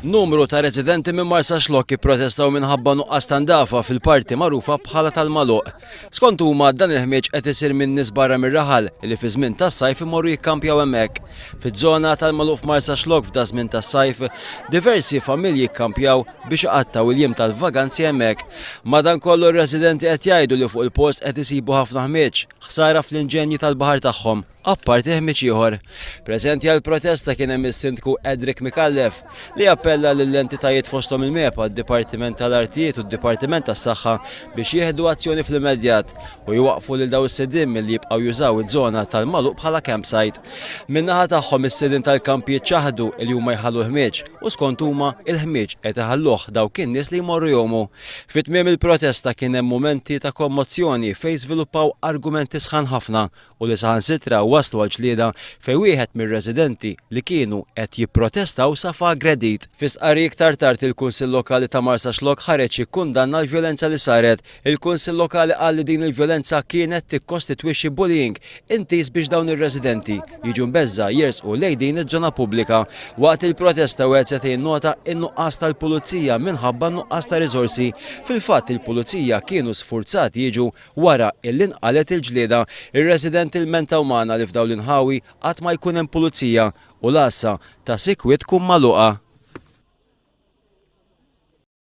Numru ta' residenti minn Marsaxlokk ipprotestaw minħabba nuqqas ta' ndafa fil-parti magħrufa bħala tal-Magħluq. Skont huma dan il-ħmieġ qed isir minn nies barra mir-raħal li fi żmien tas-sajf imorru jikkampjaw hemmhekk. Fiż-żona tal-Magħluq f'Marsaxlokk f'da żmien tas-sajf diversi familji jikkampjaw biex iqattaw il-jiem tal-vaganzi hemmhekk. Madankollu r-residenti qed jgħidu li fuq il-post qed isibu ħafna ħmieġ, ħsara fl-inġenji tal-baħar tagħhom. Apparti ħmieġ ieħor. Preżenti għall protesta kien hemm is-Sindku Edric Mikallef li appella lill-entitajiet fosthom il-MEPA, d-Dipartiment tal-Artijiet u d-Dipartiment tas-Saħħa biex jieħdu azzjoni fl-immedjat u jwaqfu lil dawn is-sidien milli jibqgħu jużaw iż-żona tal-Magħluq bħala campsite. Min-naħa tagħhom is-sidien tal-kampijiet ċaħdu li huma jħallu l-ħmieġ u skont huma il-ħmieġ qed iħalluh dawk in-nies li jmorru jogħmu. Fit-tmiem il-protesta kien hemm mumenti ta' kommozzjoni fejn żviluppaw argumenti sħan ħafna u li saħansitra waslu għal ġlieda fejn wieħed mir-residenti li kienu qed jipprotestaw safa aggredit. Fi sqarri iktar tard il-Kunsill Lokali ta' Marsaxlokk ħareġ jikkundanna l-vjolenza li saret. Il-Kunsill Lokali qal li din il-vjolenza kienet tikkostitwixxi bullying intis biex dawn ir-residenti jiġu mbeżża jersqu lejn din iż-żona pubblika. Waqt il-protesta wieħed se jinnota n-nuqqas tal-pulizija minħabba nuqqas ta' riżorsi. Fil-fatt il-pulizija kienu sfurzati jiġu wara illi nqalet il-ġlieda. Ir-residenti il-mentaw magħna li f'dawn l-inħawi qatt ma jkun hemm pulizija u l-assa ta' sikwiet tkun magħluqa.